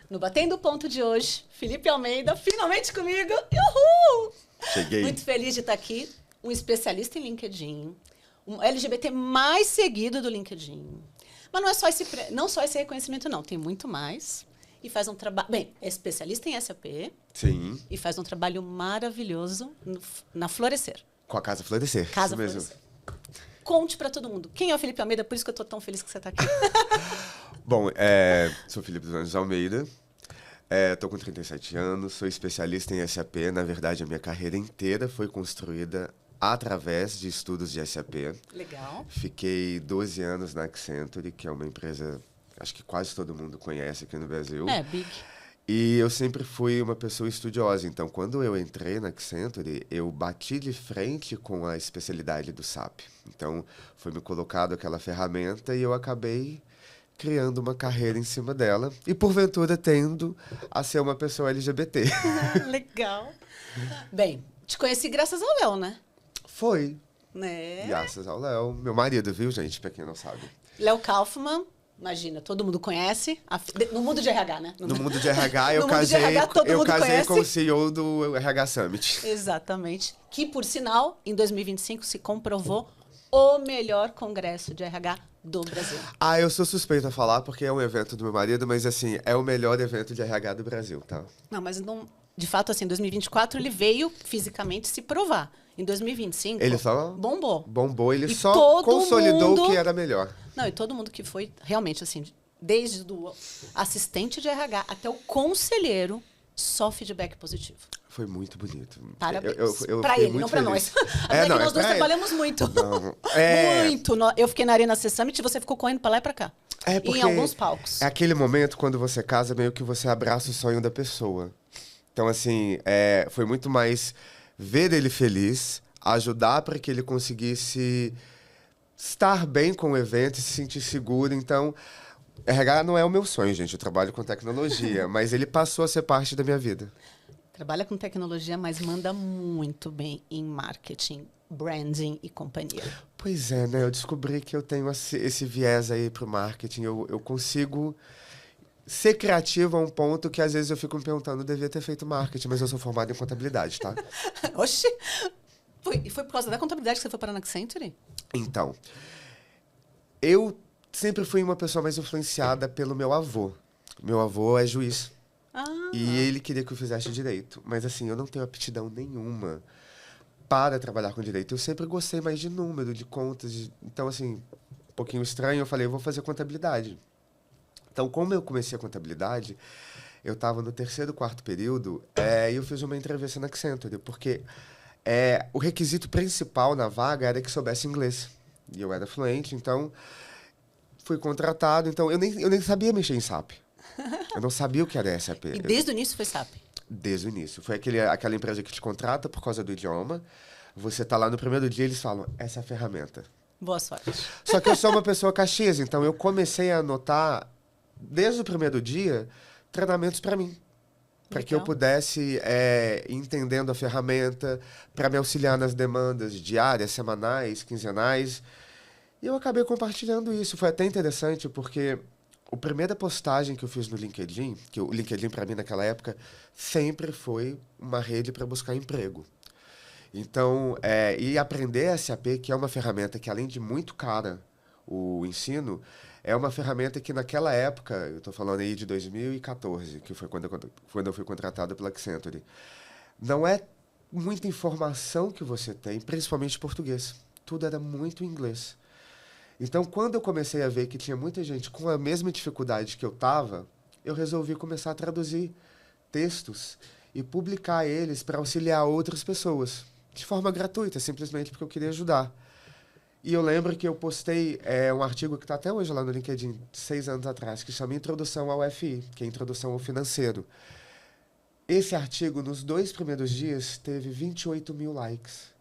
No Batendo Ponto de hoje, Felipe Almeida, finalmente comigo. Uhul! Cheguei. Muito feliz de estar aqui. Um especialista em LinkedIn, um LGBT mais seguido do LinkedIn. Mas não só esse reconhecimento, não. Tem muito mais. E faz um trabalho... Bem, é especialista em SAP. Sim. E faz um trabalho maravilhoso na Florescer. Com a Casa Florescer. Casa isso mesmo. Florescer. Conte para todo mundo. Quem é o Felipe Almeida? Por isso que eu estou tão feliz que você está aqui. Bom, sou Felipe dos Anjos Almeida. Estou com 37 anos. Sou especialista em SAP. Na verdade, a minha carreira inteira foi construída através de estudos de SAP. Legal. Fiquei 12 anos na Accenture, que é uma empresa... Acho que quase todo mundo conhece aqui no Brasil. É, big. E eu sempre fui uma pessoa estudiosa. Então, quando eu entrei na Accenture, eu bati de frente com a especialidade do SAP. Então, foi me colocado aquela ferramenta e eu acabei criando uma carreira em cima dela. E, porventura, tendo a ser uma pessoa LGBT. Legal. Bem, te conheci graças ao Léo, né? Foi. Né? Graças ao Léo. Meu marido, viu, gente? Pra quem não sabe. Léo Kaufmann. Imagina, todo mundo conhece. No mundo de RH, né? No mundo de RH, eu No mundo de RH, todo mundo casei conhece. com o CEO do RH Summit. Exatamente. Que, por sinal, em 2025 se comprovou o melhor congresso de RH do Brasil. Ah, eu sou suspeita a falar porque é um evento do meu marido, mas assim, é o melhor evento de RH do Brasil, tá? Não, mas não, de fato, assim, em 2024 ele veio fisicamente se provar. Em 2025, Ele só bombou. Bombou, ele E só todo consolidou mundo... o que era melhor. Não, e todo mundo que foi, realmente, assim, desde o assistente de RH até o conselheiro, só feedback positivo. Foi muito bonito. Parabéns. Eu Pra fiquei ele, muito não pra feliz. nós. Até que nós dois pra ele. trabalhamos muito. Não, Muito. Eu fiquei na Arena C Summit e você ficou correndo pra lá e pra cá. porque em alguns palcos. é aquele momento quando você casa, meio que você abraça o sonho da pessoa. Então, assim, foi muito mais ver ele feliz, ajudar para que ele conseguisse estar bem com o evento e se sentir seguro. Então, RH não é o meu sonho, gente. Eu trabalho com tecnologia, mas ele passou a ser parte da minha vida. Trabalha com tecnologia, mas manda muito bem em marketing, branding e companhia. Pois é, né? Eu descobri que eu tenho esse viés aí pro marketing. Eu consigo ser criativo a um ponto que às vezes eu fico me perguntando, eu devia ter feito marketing, mas eu sou formado em contabilidade, tá? Oxi! Foi por causa da contabilidade que você foi parar na Accenture? Então, eu sempre fui uma pessoa mais influenciada pelo meu avô. Meu avô é juiz. Ah. E ele queria que eu fizesse direito. Mas assim, eu não tenho aptidão nenhuma para trabalhar com direito. Eu sempre gostei mais de número, de contas. Então, assim, um pouquinho estranho, eu falei, eu vou fazer contabilidade. Então, como eu comecei a contabilidade, eu estava no 3º, 4º período, e eu fiz uma entrevista na Accenture, porque o requisito principal na vaga era que soubesse inglês. E eu era fluente, então fui contratado. Então, eu nem sabia mexer em SAP. Eu não sabia o que era SAP. E desde o início foi SAP? Desde o início. Foi aquela empresa que te contrata por causa do idioma. Você tá lá no primeiro dia, eles falam, essa é a ferramenta. Boa sorte. Só que eu sou uma pessoa caxias, então eu comecei a anotar, desde o primeiro dia, treinamentos para mim. Para que eu pudesse ir entendendo a ferramenta, para me auxiliar nas demandas diárias, semanais, quinzenais. E eu acabei compartilhando isso. Foi até interessante, porque a primeira postagem que eu fiz no LinkedIn, que o LinkedIn para mim naquela época sempre foi uma rede para buscar emprego. Então, e aprender SAP, que é uma ferramenta que, além de muito cara, o ensino, é uma ferramenta que naquela época, eu estou falando aí de 2014, que foi quando eu fui contratado pela Accenture, não é muita informação que você tem, principalmente português. Tudo era muito inglês. Então, quando eu comecei a ver que tinha muita gente com a mesma dificuldade que eu estava, eu resolvi começar a traduzir textos e publicar eles para auxiliar outras pessoas, de forma gratuita, simplesmente porque eu queria ajudar. E eu lembro que eu postei um artigo que está até hoje lá no LinkedIn, 6 anos atrás, que chama Introdução ao FI, que é Introdução ao Financeiro. Esse artigo, nos 2 primeiros dias, teve 28 mil likes.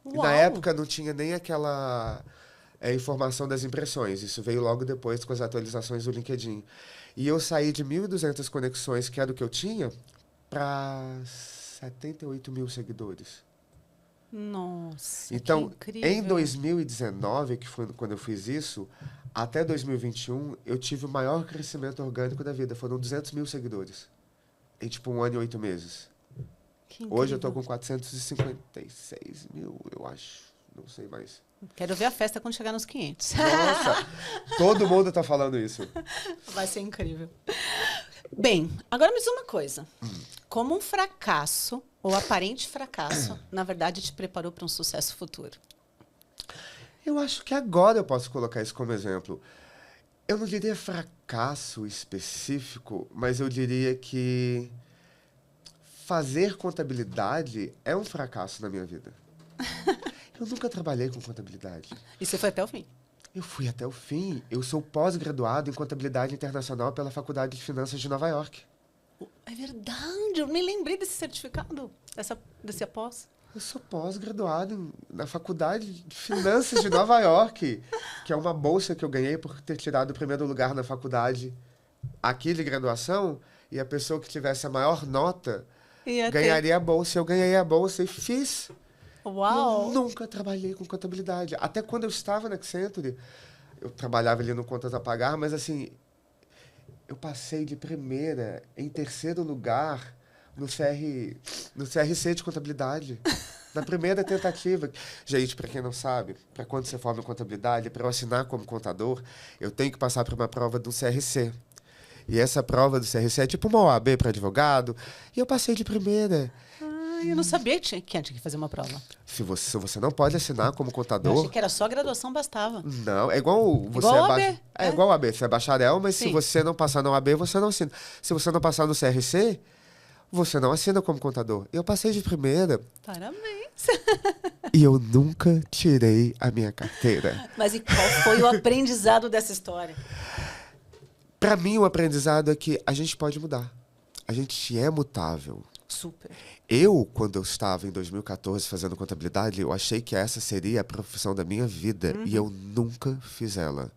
Uau. E na época não tinha nem aquela informação das impressões. Isso veio logo depois com as atualizações do LinkedIn. E eu saí de 1.200 conexões, que era o que eu tinha, para 78 mil seguidores. Nossa, Então, que incrível. em 2019, que foi quando eu fiz isso, até 2021, eu tive o maior crescimento orgânico da vida. Foram 200 mil seguidores. Em, tipo, 1 ano e 8 meses. Que Hoje eu tô incrível. com 456 mil, eu acho. Não sei mais. Quero ver a festa quando chegar nos 500. Nossa, todo mundo tá falando isso. Vai ser incrível. Bem, agora me diz uma coisa. Como um fracasso, ou aparente fracasso, na verdade te preparou para um sucesso futuro? Eu acho que agora eu posso colocar isso como exemplo. Eu não diria fracasso específico, mas eu diria que fazer contabilidade é um fracasso na minha vida. Eu nunca trabalhei com contabilidade. E você foi até o fim? Eu fui até o fim. Eu sou pós-graduado em contabilidade internacional pela Faculdade de Finanças de Nova York. É verdade, eu me lembrei desse certificado, desse após. Eu sou pós-graduado na Faculdade de Finanças de Nova York, que é uma bolsa que eu ganhei por ter tirado o primeiro lugar na faculdade aqui de graduação, e a pessoa que tivesse a maior nota ganharia a bolsa. Eu ganhei a bolsa e fiz. Uau! Eu nunca trabalhei com contabilidade. Até quando eu estava na Accenture, eu trabalhava ali no Contas a Pagar, mas assim, eu passei de primeira em terceiro lugar no CRC de contabilidade. Na primeira tentativa. Gente, para quem não sabe, para quando você forma em contabilidade, para eu assinar como contador, eu tenho que passar por uma prova do CRC. E essa prova do CRC é tipo uma OAB para advogado. E eu passei de primeira. Eu não sabia que tinha que fazer uma prova. Se você não pode assinar como Eu contador... achei que era só graduação, bastava. Não, é igual você Igual é a OAB, é igual a OAB, você é bacharel, mas Sim. se você não passar na OAB, você não assina. Se você não passar no CRC, você não assina como contador. Eu passei de primeira Parabéns! e eu nunca tirei a minha carteira. Mas e qual foi o aprendizado dessa história? Para mim, o aprendizado é que a gente pode mudar. A gente é mutável. Super. Eu, quando eu estava em 2014 fazendo contabilidade, eu achei que essa seria a profissão da minha vida e eu nunca fiz ela.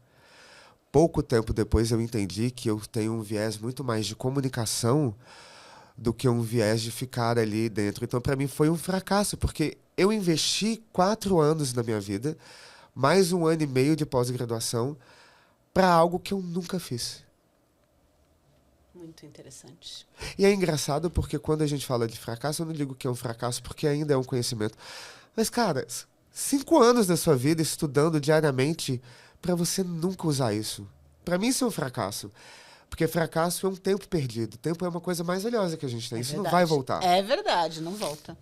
Pouco tempo depois eu entendi que eu tenho um viés muito mais de comunicação do que um viés de ficar ali dentro. Então, para mim, foi um fracasso, porque eu investi 4 anos na minha vida, mais 1 ano e meio de pós-graduação, para algo que eu nunca fiz. Muito interessante. E é engraçado porque quando a gente fala de fracasso, eu não digo que é um fracasso porque ainda é um conhecimento. Mas, cara, 5 anos da sua vida estudando diariamente para você nunca usar isso. Para mim, isso é um fracasso. Porque fracasso é um tempo perdido. O tempo é uma coisa mais valiosa que a gente tem. Isso não vai voltar. É verdade, não volta.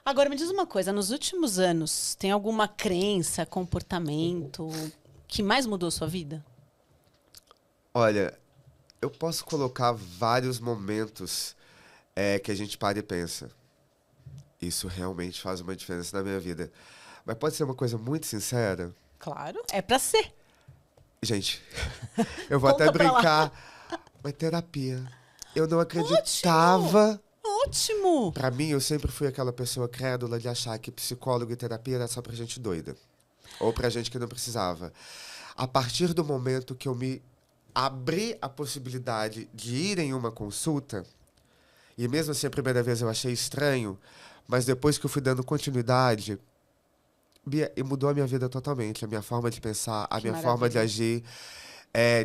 Agora, me diz uma coisa. Nos últimos anos, tem alguma crença, comportamento que mais mudou sua vida? Olha, eu posso colocar vários momentos que a gente para e pensa. Isso realmente faz uma diferença na minha vida. Mas pode ser uma coisa muito sincera? Claro. É pra ser. Gente, eu vou Conta até pra lá. brincar. Mas terapia. Eu não acreditava. Ótimo! Pra mim, eu sempre fui aquela pessoa crédula de achar que psicólogo e terapia era só pra gente doida. Ou pra gente que não precisava. A partir do momento que eu me abri a possibilidade de ir em uma consulta, e mesmo assim a primeira vez eu achei estranho, mas depois que eu fui dando continuidade, Bia, e mudou a minha vida totalmente. A minha forma de pensar, a minha forma de agir,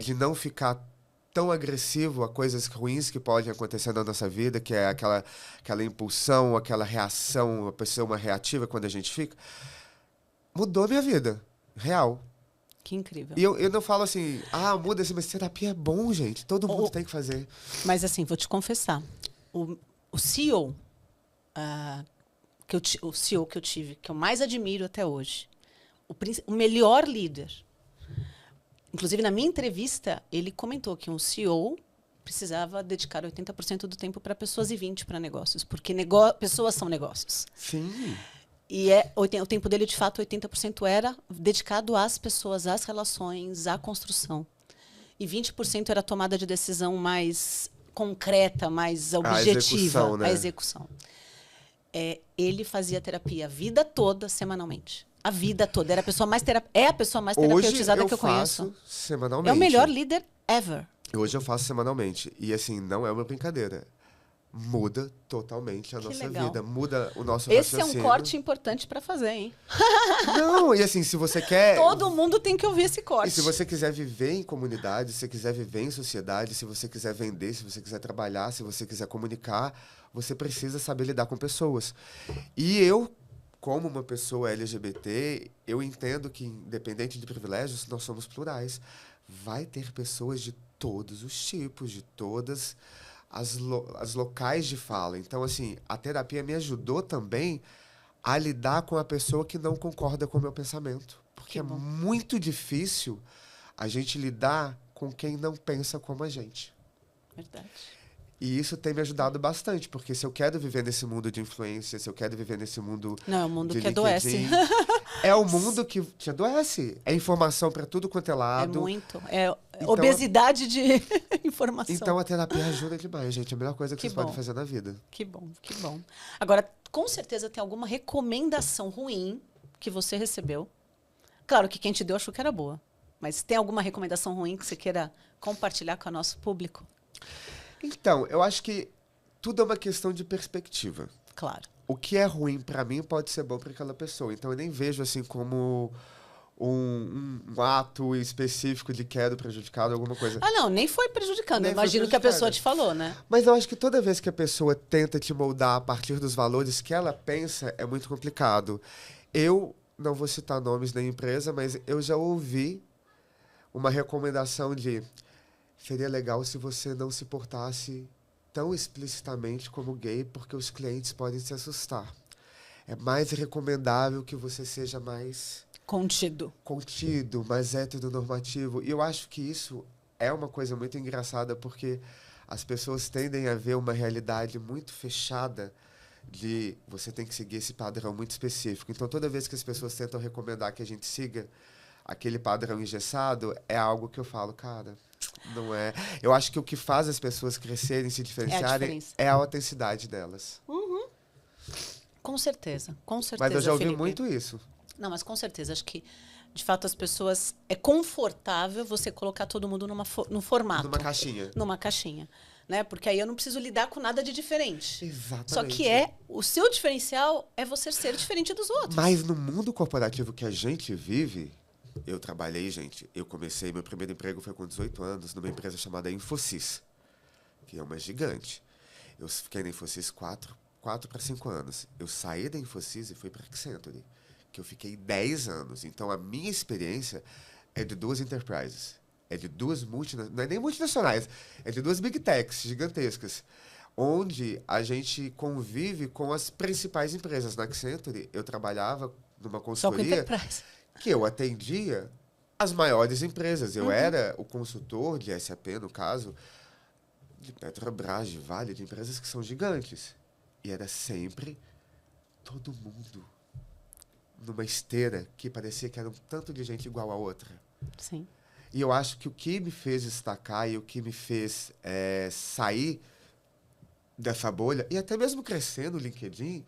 de não ficar tão agressivo a coisas ruins que podem acontecer na nossa vida, que é aquela impulsão, aquela reação, a pessoa reativa quando a gente fica. Mudou a minha vida. Real. Que incrível. E eu não falo assim, muda assim, mas terapia é bom, gente. Todo mundo tem que fazer. Mas assim, vou te confessar. O CEO, o CEO que eu tive, que eu mais admiro até hoje, o melhor líder. Inclusive, na minha entrevista, ele comentou que um CEO precisava dedicar 80% do tempo para pessoas e 20% para negócios, porque pessoas são negócios. Sim. E o tempo dele, de fato, 80% era dedicado às pessoas, às relações, à construção. E 20% era a tomada de decisão mais concreta, mais objetiva. Execução, né? A execução. Ele fazia terapia a vida toda, semanalmente. A vida toda. Era a pessoa mais terapeutizada que eu conheço. Hoje eu faço semanalmente. É o melhor líder ever. Hoje eu faço semanalmente. E assim, não é uma brincadeira. muda totalmente a Que nossa legal. vida, muda o nosso Esse é um raciocínio. corte importante para fazer, hein? Não, e assim, se você quer... Todo mundo tem que ouvir esse corte. E se você quiser viver em comunidade, se você quiser viver em sociedade, se você quiser vender, se você quiser trabalhar, se você quiser comunicar, você precisa saber lidar com pessoas. E eu, como uma pessoa LGBT, eu entendo que, independente de privilégios, nós somos plurais. Vai ter pessoas de todos os tipos, de todas as locais de fala. Então, assim, a terapia me ajudou também a lidar com a pessoa que não concorda com o meu pensamento. Porque é muito difícil a gente lidar com quem não pensa como a gente. Verdade. E isso tem me ajudado bastante, porque se eu quero viver nesse mundo de influência, se eu quero viver nesse mundo Não, é um mundo de que adoece. LinkedIn, é o mundo que te adoece. É informação para tudo quanto é É lado. muito. É Então, obesidade de informação. Então a terapia ajuda demais, gente. É a melhor coisa que Que vocês podem bom. fazer na vida. Que bom, que bom. Agora, com certeza tem alguma recomendação ruim que você recebeu. Claro que quem te deu achou que era boa. Mas tem alguma recomendação ruim que você queira compartilhar com o nosso público? Então, eu acho que tudo é uma questão de perspectiva. Claro. O que é ruim para mim pode ser bom para aquela pessoa. Então eu nem vejo assim como um ato específico de quero prejudicado, alguma coisa. Ah, não, nem foi prejudicando. Nem Eu foi imagino que a pessoa prejudicada. te falou, né? Mas eu acho que toda vez que a pessoa tenta te moldar a partir dos valores que ela pensa, é muito complicado. Eu não vou citar nomes nem empresa, mas eu já ouvi uma recomendação de seria legal se você não se portasse tão explicitamente como gay, porque os clientes podem se assustar. É mais recomendável que você seja mais Contido. contido, mais heteronormativo. E eu acho que isso é uma coisa muito engraçada, porque as pessoas tendem a ver uma realidade muito fechada de você tem que seguir esse padrão muito específico. Então, toda vez que as pessoas tentam recomendar que a gente siga aquele padrão engessado, é algo que eu falo, cara, não é. Eu acho que o que faz as pessoas crescerem, se diferenciarem, diferença. é a autenticidade delas. Com certeza, com certeza. Mas eu já ouvi Felipe. muito isso. Não, mas com certeza. Acho que, de fato, as pessoas... É confortável você colocar todo mundo num formato. Numa caixinha. Numa caixinha. Né? Porque aí eu não preciso lidar com nada de diferente. Exatamente. Só que o seu diferencial é você ser diferente dos outros. Mas no mundo corporativo que a gente vive, eu trabalhei, gente, meu primeiro emprego foi com 18 anos, numa empresa chamada Infosys, que é uma gigante. Eu fiquei na Infosys 4 para 5 anos. Eu saí da Infosys e fui para a Accenture, que eu fiquei 10 anos. Então, a minha experiência é de duas enterprises. É de duas não é nem multinacionais, é de duas big techs gigantescas, onde a gente convive com as principais empresas. Na Accenture, eu trabalhava numa Só com consultoria Enterprise. que eu atendia as maiores empresas. Eu era o consultor de SAP, no caso, de Petrobras, de Vale, de empresas que são gigantes. E era sempre todo mundo numa esteira que parecia que era um tanto de gente igual a outra. Sim. E eu acho que o que me fez destacar e o que me fez sair dessa bolha, e até mesmo crescer no LinkedIn,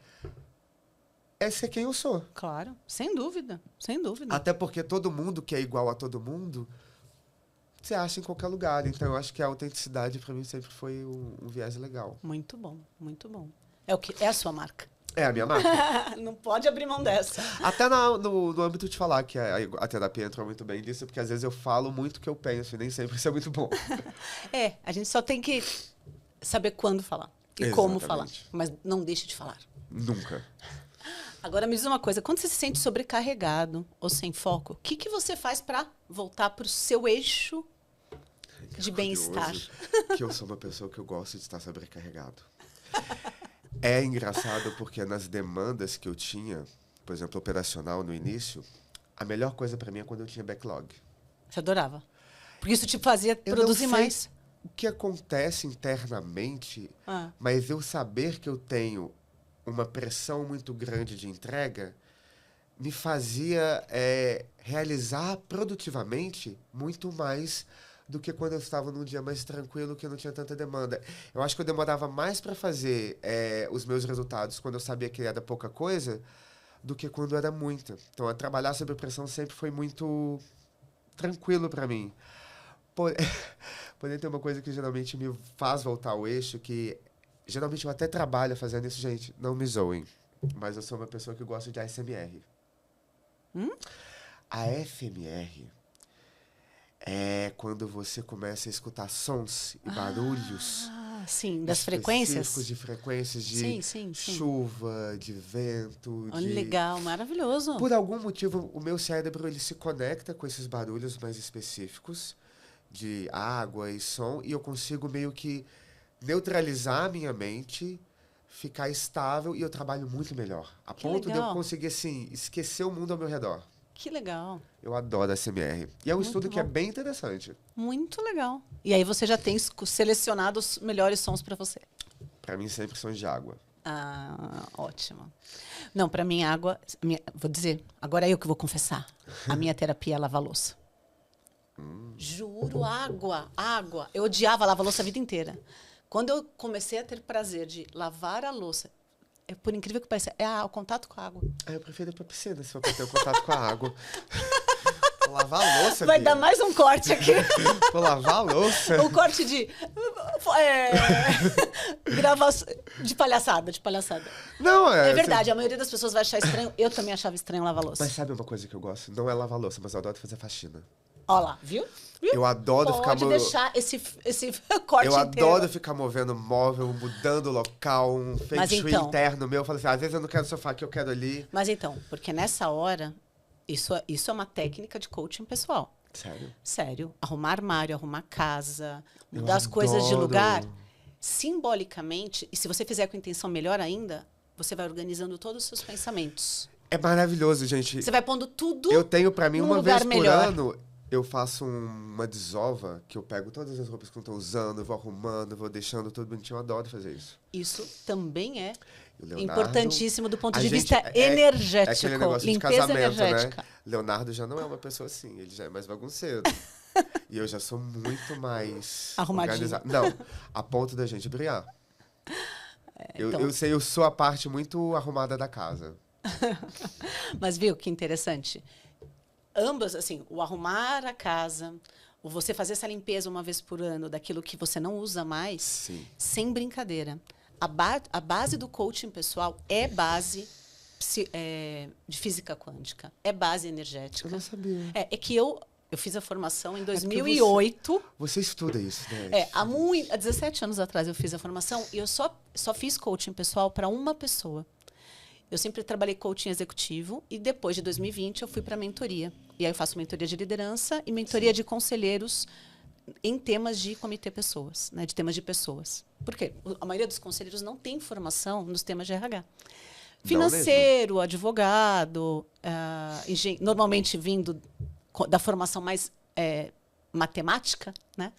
é ser quem eu sou. Claro. Sem dúvida. Sem dúvida. Até porque todo mundo que é igual a todo mundo, você acha em qualquer lugar. Então, eu acho que a autenticidade, para mim, sempre foi um viés legal. Muito bom. Muito bom. É a sua marca. É a minha marca. Não pode abrir mão dessa. Até no âmbito de falar que a terapia entrou muito bem nisso, porque às vezes eu falo muito o que eu penso e nem sempre isso é muito bom. A gente só tem que saber quando falar e como falar. Exatamente. Mas não deixe de falar. Nunca. Agora me diz uma coisa, quando você se sente sobrecarregado ou sem foco, o que você faz para voltar para o seu eixo de bem-estar? Que eu sou uma pessoa que eu gosto de estar sobrecarregado. É engraçado porque nas demandas que eu tinha, por exemplo, operacional no início, a melhor coisa para mim é quando eu tinha backlog. Você adorava? Porque isso te fazia Eu produzir não sei mais. o que acontece internamente, Ah. mas eu saber que eu tenho uma pressão muito grande de entrega me fazia realizar produtivamente muito mais do que quando eu estava num dia mais tranquilo, que não tinha tanta demanda. Eu acho que eu demorava mais para fazer os meus resultados quando eu sabia que era pouca coisa do que quando era muita. Então, trabalhar sob pressão sempre foi muito tranquilo para mim. Porém, tem uma coisa que geralmente me faz voltar ao eixo, que Geralmente eu até trabalho fazendo isso, gente. Não me zoem. Mas eu sou uma pessoa que gosta de ASMR. A FMR é quando você começa a escutar sons e barulhos. Sim, das frequências. De frequências de Sim. chuva, de vento. Olha, legal, maravilhoso. Por algum motivo, o meu cérebro ele se conecta com esses barulhos mais específicos de água e som, e eu consigo meio que neutralizar a minha mente, ficar estável, e eu trabalho muito melhor. A ponto de eu conseguir, assim, esquecer o mundo ao meu redor. Que legal. Eu adoro a SMR. E é um estudo que é bem interessante. Muito legal. E aí você já tem selecionado os melhores sons para você? Para mim, sempre sons de água. Ah, ótimo. Não, para mim, água... vou dizer, agora é eu que vou confessar. A minha terapia é lavar louça. Juro, água. Eu odiava lavar louça a vida inteira. Quando eu comecei a ter prazer de lavar a louça, por incrível que pareça, o contato com a água. Eu prefiro ir pra piscina, se for pra ter o contato com a água. Vou lavar a louça, Vai dar mais um corte aqui. Vou lavar a louça. O corte de... gravar de palhaçada. Não, é verdade, a maioria das pessoas vai achar estranho. Eu também achava estranho lavar louça. Mas sabe uma coisa que eu gosto? Não é lavar louça, mas eu adoro fazer faxina. Olha lá, viu? Eu adoro ficar... Pode deixar esse corte inteiro. Eu adoro ficar movendo móvel, mudando o local, um feng shui interno meu. Eu falo assim, às vezes eu não quero sofá que eu quero ali. Mas então, porque nessa hora, isso é uma técnica de coaching pessoal. Sério? Sério. Arrumar armário, arrumar casa, mudar as coisas de lugar. Simbolicamente, e se você fizer com intenção melhor ainda, você vai organizando todos os seus pensamentos. É maravilhoso, gente. Você vai pondo tudo. Eu tenho pra mim uma vez por melhor. ano... Eu faço uma desova, que eu pego todas as roupas que eu estou usando, vou arrumando, vou deixando tudo bonitinho. Eu adoro fazer isso. Isso também é Leonardo, importantíssimo do ponto de vista energético. É aquele negócio limpeza de casamento, energética. Né? Leonardo já não é uma pessoa assim, ele já é mais bagunceiro. E eu já sou muito mais organizado. Não, a ponto da gente brigar. Eu sou a parte muito arrumada da casa. Mas viu que interessante? Ambas, assim, o arrumar a casa, o você fazer essa limpeza uma vez por ano daquilo que você não usa mais, sim, sem brincadeira. A base do coaching pessoal é base de física quântica, é base energética. Eu não sabia. É que eu fiz a formação em 2008. Você estuda isso, né? Há 17 anos atrás eu fiz a formação e eu só fiz coaching pessoal para uma pessoa. Eu sempre trabalhei coaching executivo e depois de 2020 eu fui para mentoria. E aí eu faço mentoria de liderança e mentoria de conselheiros em temas de comitê pessoas, né, de temas de pessoas. Por quê? A maioria dos conselheiros não tem formação nos temas de RH. Financeiro, advogado, normalmente vindo da formação mais matemática, né?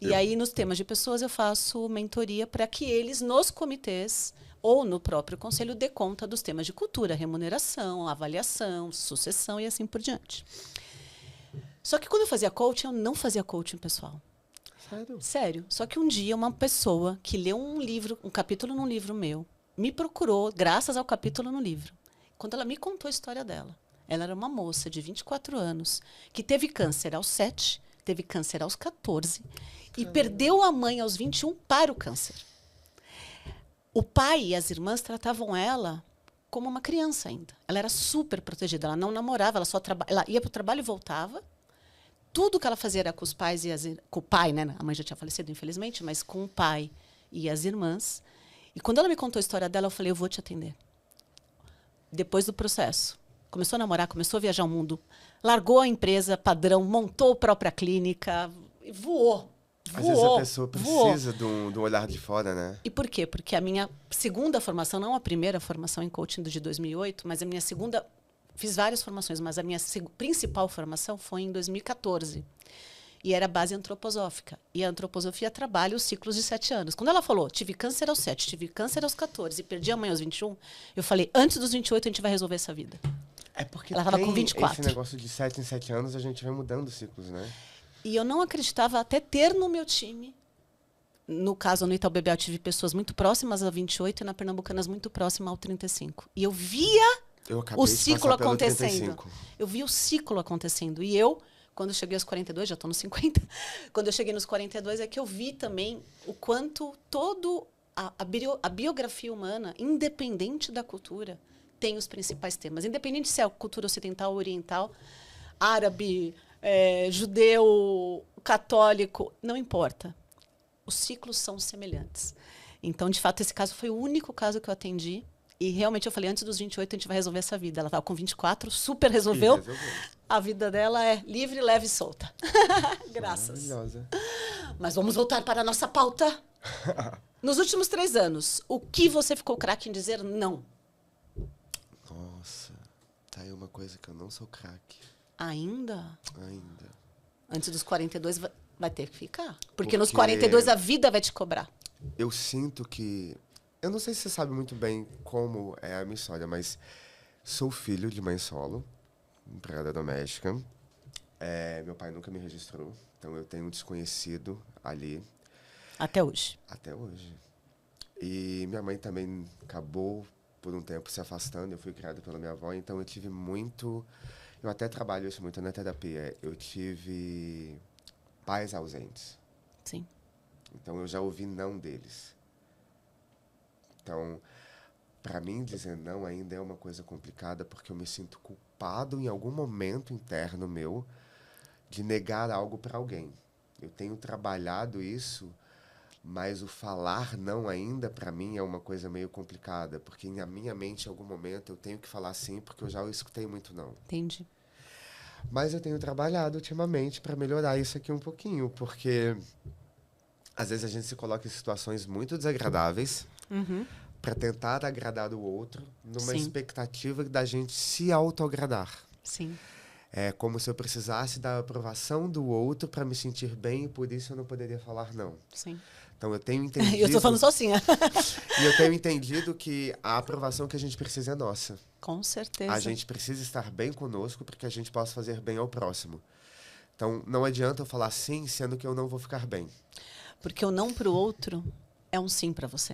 E aí, nos temas de pessoas, eu faço mentoria para que eles, nos comitês ou no próprio conselho, dê conta dos temas de cultura, remuneração, avaliação, sucessão e assim por diante. Só que quando eu fazia coaching, eu não fazia coaching pessoal. Sério? Sério. Só que um dia, uma pessoa que leu um capítulo num livro meu, me procurou graças ao capítulo no livro. Quando ela me contou a história dela, ela era uma moça de 24 anos que teve câncer aos 7, teve câncer aos 14 e perdeu a mãe aos 21 para o câncer. O pai e as irmãs tratavam ela como uma criança ainda. Ela era super protegida, ela não namorava, ela ia para o trabalho e voltava. Tudo que ela fazia era com os pais com o pai, né? A mãe já tinha falecido, infelizmente, mas com o pai e as irmãs. E quando ela me contou a história dela, eu falei, eu vou te atender. Depois do processo. Começou a namorar, começou a viajar o mundo, largou a empresa padrão, montou a própria clínica, voou. Às vezes a pessoa precisa do olhar de fora, né? E por quê? Porque a minha segunda formação, não a primeira formação em coaching de 2008, mas a minha segunda... Fiz várias formações, mas a minha principal formação foi em 2014. E era base antroposófica. E a antroposofia trabalha os ciclos de 7 anos. Quando ela falou, tive câncer aos 7, tive câncer aos 14 e perdi a mãe aos 21, eu falei, antes dos 28 a gente vai resolver essa vida. É porque ela estava com 24. Esse negócio de 7 em 7 anos, a gente vai mudando os ciclos, né? E eu não acreditava até ter no meu time, no caso, no Itaú BBA, eu tive pessoas muito próximas a 28 e na Pernambucanas muito próximas ao 35. E eu via o ciclo acontecendo. Eu vi o ciclo acontecendo. E eu, quando eu cheguei aos 42, já estou nos 50, quando eu cheguei nos 42 é que eu vi também o quanto todo a biografia humana, independente da cultura, tem os principais temas. Independente se é a cultura ocidental, oriental, árabe, judeu, católico, não importa. Os ciclos são semelhantes. Então, de fato, esse caso foi o único caso que eu atendi. E realmente eu falei, antes dos 28 a gente vai resolver essa vida. Ela estava com 24, super resolveu. A vida dela é livre, leve e solta. Graças. Maravilhosa. Mas vamos voltar para a nossa pauta. Nos últimos 3 anos, o que você ficou craque em dizer não? Nossa, tá aí uma coisa que eu não sou craque. Ainda? Ainda. Antes dos 42 vai ter que ficar. Porque nos 42 a vida vai te cobrar. Eu sinto que... Eu não sei se você sabe muito bem como é a minha história, mas sou filho de mãe solo, empregada doméstica. Meu pai nunca me registrou, então eu tenho um desconhecido ali. Até hoje. Até hoje. E minha mãe também acabou, por um tempo, se afastando. Eu fui criado pela minha avó, então eu tive muito... Eu até trabalho isso muito na terapia. Eu tive pais ausentes. Sim. Então eu já ouvi não deles. Então, para mim, dizer não ainda é uma coisa complicada, porque eu me sinto culpado em algum momento interno meu de negar algo para alguém. Eu tenho trabalhado isso, mas o falar não ainda, para mim, é uma coisa meio complicada, porque na minha mente, em algum momento, eu tenho que falar sim, porque eu já escutei muito não. Entendi. Mas eu tenho trabalhado ultimamente para melhorar isso aqui um pouquinho, porque às vezes a gente se coloca em situações muito desagradáveis para tentar agradar o outro numa expectativa da gente se autoagradar. Sim. É como se eu precisasse da aprovação do outro para me sentir bem e por isso eu não poderia falar não. Sim. Então eu tenho entendido... Eu estou falando sozinha. E eu tenho entendido que a aprovação que a gente precisa é nossa. Com certeza. A gente precisa estar bem conosco para que a gente possa fazer bem ao próximo. Então não adianta eu falar sim, sendo que eu não vou ficar bem. Porque o não para o outro é um sim para você.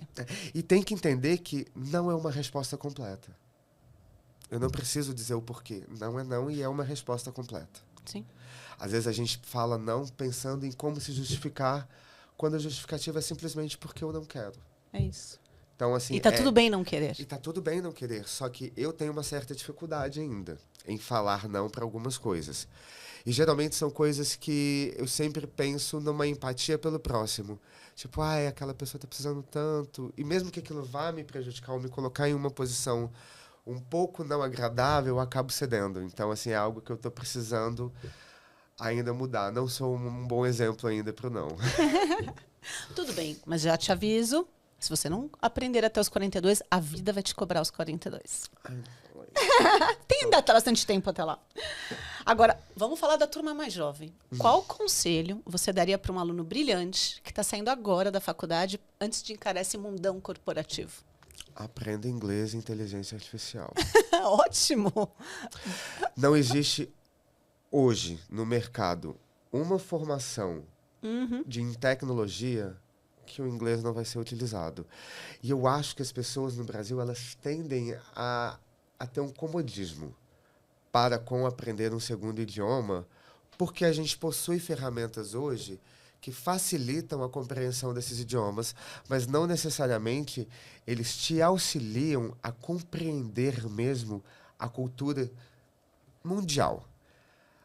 E tem que entender que não é uma resposta completa. Eu não preciso dizer o porquê. Não é não e é uma resposta completa. Sim. Às vezes a gente fala não pensando em como se justificar, quando a justificativa é simplesmente porque eu não quero. É isso. Então, assim, e tá tudo bem não querer. E tá tudo bem não querer, só que eu tenho uma certa dificuldade ainda em falar não para algumas coisas. E geralmente são coisas que eu sempre penso numa empatia pelo próximo. Tipo, aquela pessoa tá precisando tanto. E mesmo que aquilo vá me prejudicar ou me colocar em uma posição um pouco não agradável, eu acabo cedendo. Então, assim, é algo que eu tô precisando ainda mudar. Não sou um bom exemplo ainda pro não. Tudo bem, mas já te aviso, se você não aprender até os 42, a vida vai te cobrar os 42. Tem ainda bastante tempo até lá. Agora, vamos falar da turma mais jovem. Qual conselho você daria para um aluno brilhante que está saindo agora da faculdade antes de encarar esse mundão corporativo? Aprenda inglês e inteligência artificial. Ótimo! Não existe hoje no mercado uma formação em tecnologia que o inglês não vai ser utilizado. E eu acho que as pessoas no Brasil elas tendem a ter um comodismo para com aprender um segundo idioma, porque a gente possui ferramentas hoje que facilitam a compreensão desses idiomas, mas não necessariamente eles te auxiliam a compreender mesmo a cultura mundial.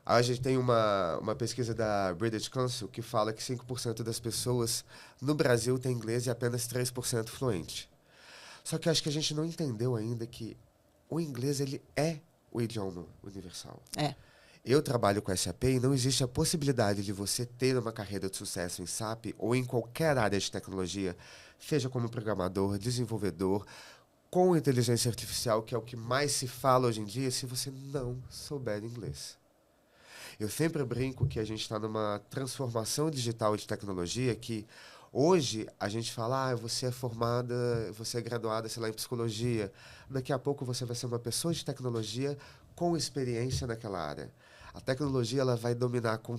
A gente tem uma pesquisa da British Council que fala que 5% das pessoas no Brasil têm inglês e apenas 3% fluente. Só que acho que a gente não entendeu ainda que o inglês ele é o idioma universal. É. Eu trabalho com SAP e não existe a possibilidade de você ter uma carreira de sucesso em SAP ou em qualquer área de tecnologia, seja como programador, desenvolvedor, com inteligência artificial, que é o que mais se fala hoje em dia, se você não souber inglês. Eu sempre brinco que a gente está numa transformação digital de tecnologia que hoje a gente fala, você é formada, você é graduada, sei lá, em psicologia. Daqui a pouco você vai ser uma pessoa de tecnologia com experiência naquela área. A tecnologia ela vai dominar com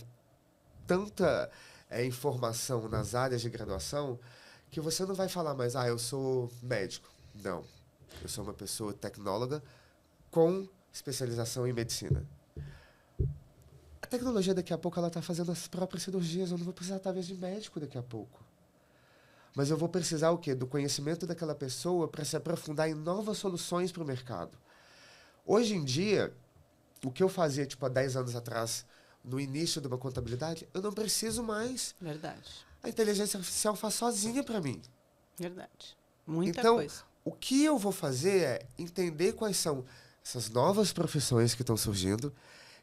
tanta informação nas áreas de graduação que você não vai falar mais, eu sou médico. Não. Eu sou uma pessoa tecnóloga com especialização em medicina. A tecnologia daqui a pouco ela está fazendo as próprias cirurgias. Eu não vou precisar talvez de médico daqui a pouco. Mas eu vou precisar o quê? Do conhecimento daquela pessoa para se aprofundar em novas soluções para o mercado. Hoje em dia, o que eu fazia, tipo, há 10 anos atrás, no início de uma contabilidade, eu não preciso mais. Verdade. A inteligência artificial faz sozinha para mim. Verdade. Muita Então, coisa. o que eu vou fazer é entender quais são essas novas profissões que estão surgindo.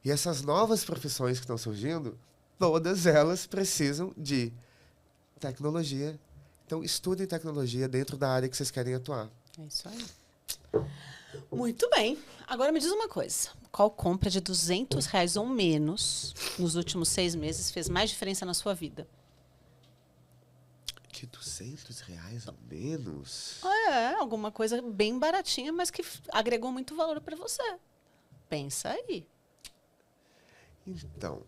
E essas novas profissões que estão surgindo, todas elas precisam de tecnologia. Então, estudem tecnologia dentro da área que vocês querem atuar. É isso aí. Muito bem. Agora me diz uma coisa. Qual compra de R$ 200 ou menos nos últimos 6 meses fez mais diferença na sua vida? De R$ 200 ou menos? É, alguma coisa bem baratinha, mas que agregou muito valor para você. Pensa aí. Então,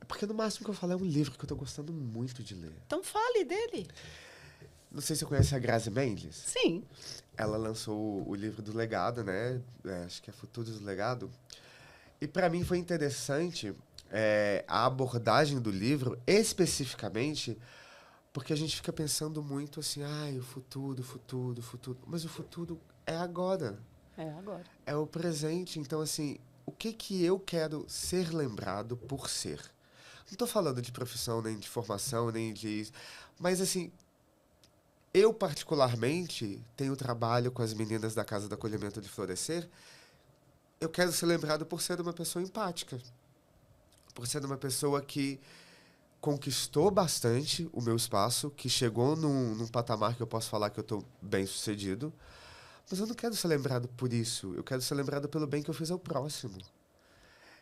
porque no máximo que eu falo é um livro que eu estou gostando muito de ler. Então fale dele. Não sei se você conhece a Grazi Mendes. Sim. Ela lançou o livro do Legado, né? Acho que é Futuro do Legado. E para mim foi interessante a abordagem do livro, especificamente, porque a gente fica pensando muito assim, o futuro, o futuro, o futuro. Mas o futuro é agora. É agora. É o presente. Então, assim, o que eu quero ser lembrado por ser? Não estou falando de profissão, nem de formação, nem de... Mas, assim, eu, particularmente, tenho trabalho com as meninas da Casa do Acolhimento de Florescer. Eu quero ser lembrado por ser uma pessoa empática. Por ser uma pessoa que conquistou bastante o meu espaço, que chegou num patamar que eu posso falar que eu estou bem sucedido. Mas eu não quero ser lembrado por isso. Eu quero ser lembrado pelo bem que eu fiz ao próximo.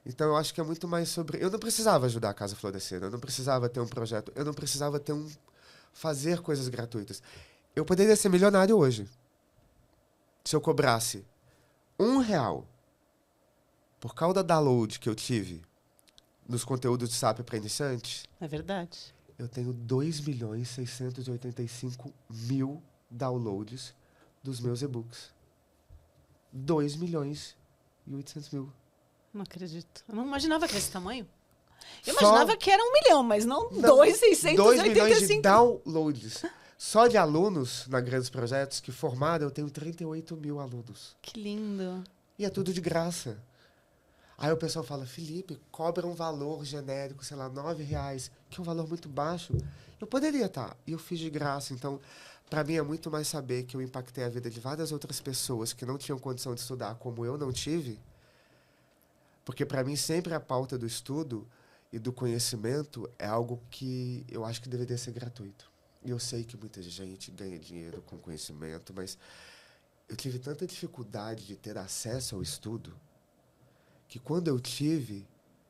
Então, eu acho que é muito mais sobre... Eu não precisava ajudar a Casa Florescer, eu não precisava ter um projeto, eu não precisava ter fazer coisas gratuitas. Eu poderia ser milionário hoje. Se eu cobrasse R$ 1 por cada download que eu tive nos conteúdos de SAP para iniciantes, É verdade. eu tenho 2.685.000 downloads dos meus e-books. 2.800.000. Não acredito. Eu não imaginava que era esse tamanho. Eu Só- imaginava que era 1 milhão, mas não, Não, 2.685. 2 milhões de downloads. Só de alunos na Grandes Projetos que formaram, eu tenho 38.000 alunos. Que lindo. E é tudo de graça. Aí o pessoal fala, Felipe, cobra um valor genérico, sei lá, R$ 9, que é um valor muito baixo. Eu poderia estar. E eu fiz de graça. Então, para mim é muito mais saber que eu impactei a vida de várias outras pessoas que não tinham condição de estudar como eu não tive. Porque para mim sempre a pauta do estudo e do conhecimento é algo que eu acho que deveria ser gratuito. E eu sei que muita gente ganha dinheiro com conhecimento, mas eu tive tanta dificuldade de ter acesso ao estudo que quando eu tive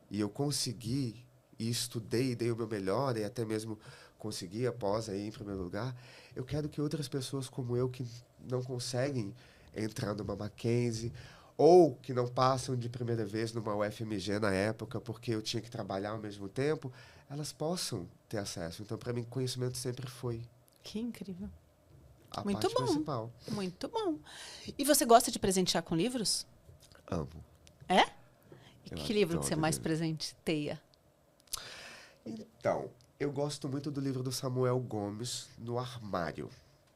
e eu consegui e estudei, dei o meu melhor e até mesmo consegui após aí em primeiro lugar, eu quero que outras pessoas como eu que não conseguem entrar numa Mackenzie ou que não passam de primeira vez numa UFMG na época porque eu tinha que trabalhar ao mesmo tempo, elas possam ter acesso. Então, para mim, conhecimento sempre foi Que incrível. a Muito parte bom. principal. Muito bom. E você gosta de presentear com livros? Amo. É? E Eu que livro que adoro você mais livro. presenteia? Então, eu gosto muito do livro do Samuel Gomes, No Armário,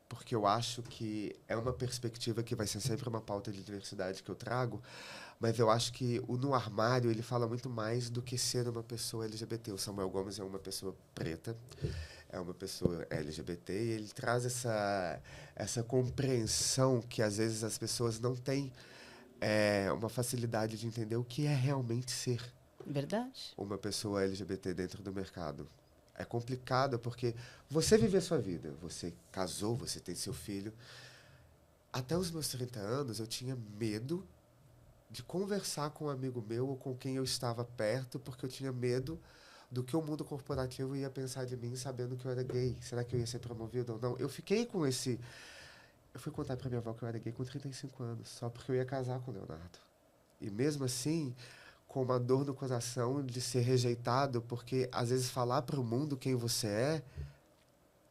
porque eu acho que é uma perspectiva que vai ser sempre uma pauta de diversidade que eu trago, mas eu acho que o No Armário, ele fala muito mais do que ser uma pessoa LGBT. O Samuel Gomes é uma pessoa preta, é uma pessoa LGBT, e ele traz essa compreensão que às vezes as pessoas não têm uma facilidade de entender o que é realmente ser Verdade. uma pessoa LGBT dentro do mercado. É complicado porque você vive a sua vida, você casou, você tem seu filho. Até os meus 30 anos, eu tinha medo de conversar com um amigo meu ou com quem eu estava perto, porque eu tinha medo do que o mundo corporativo ia pensar de mim, sabendo que eu era gay. Será que eu ia ser promovido ou não? Eu fiquei com esse... Eu fui contar para minha avó que eu era gay com 35 anos, só porque eu ia casar com o Leonardo. E mesmo assim, com uma dor no coração de ser rejeitado, porque às vezes falar para o mundo quem você é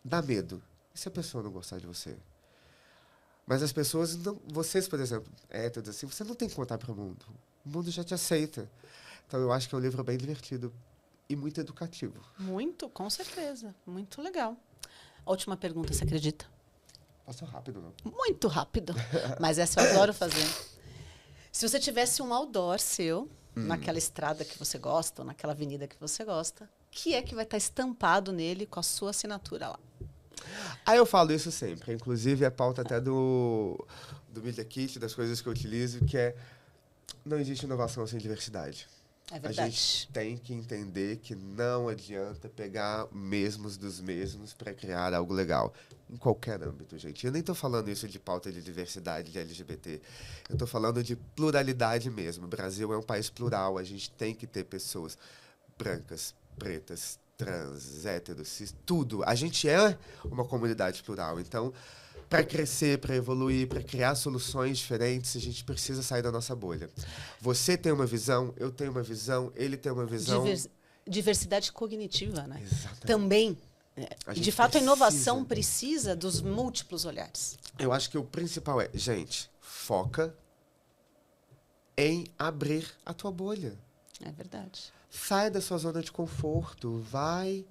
dá medo. E se a pessoa não gostar de você? Mas as pessoas, não, vocês, por exemplo, héteros assim, você não tem que contar para o mundo. O mundo já te aceita. Então eu acho que é um livro bem divertido e muito educativo. Muito, com certeza. Muito legal. A última pergunta, você acredita? Passou rápido, não? Muito rápido. Mas essa eu adoro fazer. Se você tivesse um outdoor seu, naquela estrada que você gosta, ou naquela avenida que você gosta, o que é que vai estar estampado nele com a sua assinatura lá? Aí eu falo isso sempre. Inclusive, é pauta até do Media Kit, das coisas que eu utilizo, que é não existe inovação sem diversidade. É verdade. A gente tem que entender que não adianta pegar mesmos dos mesmos para criar algo legal. Em qualquer âmbito, gente. Eu nem estou falando isso de pauta de diversidade, de LGBT. Eu estou falando de pluralidade mesmo. O Brasil é um país plural. A gente tem que ter pessoas brancas, pretas, trans, héteros, cis, tudo. A gente é uma comunidade plural. Então, para crescer, para evoluir, para criar soluções diferentes, a gente precisa sair da nossa bolha. Você tem uma visão, eu tenho uma visão, ele tem uma visão. Diversidade cognitiva, né? Exatamente. Também. De fato, precisa. a inovação precisa dos múltiplos olhares. Eu acho que o principal é, gente, foca em abrir a tua bolha. É verdade. Sai da sua zona de conforto, vai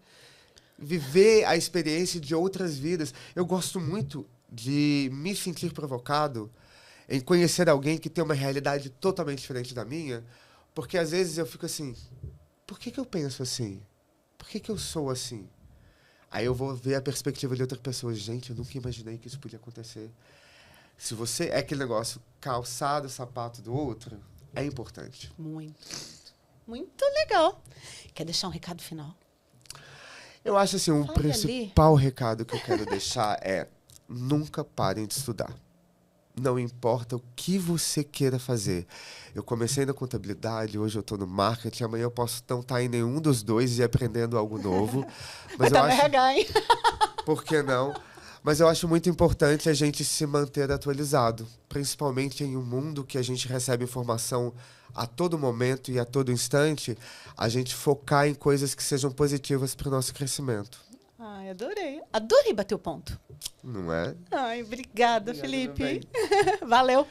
viver a experiência de outras vidas. Eu gosto muito de me sentir provocado em conhecer alguém que tem uma realidade totalmente diferente da minha, porque às vezes eu fico assim, por que eu penso assim? Por que eu sou assim? Aí eu vou ver a perspectiva de outra pessoa. Gente, eu nunca imaginei que isso podia acontecer. Se você é aquele negócio calçado, sapato do outro, é importante. Muito, muito. Muito legal. Quer deixar um recado final? Eu acho assim, o principal recado que eu quero deixar é nunca parem de estudar. Não importa o que você queira fazer. Eu comecei na contabilidade, hoje eu estou no marketing, amanhã eu posso não estar em nenhum dos dois e aprendendo algo novo. Mas eu acho... RH, hein? Por que não? Mas eu acho muito importante a gente se manter atualizado, principalmente em um mundo que a gente recebe informação a todo momento e a todo instante, a gente focar em coisas que sejam positivas para o nosso crescimento. Ai, adorei. Adorei bater o ponto. Não é? Ai, obrigada, Felipe. Bem. Valeu.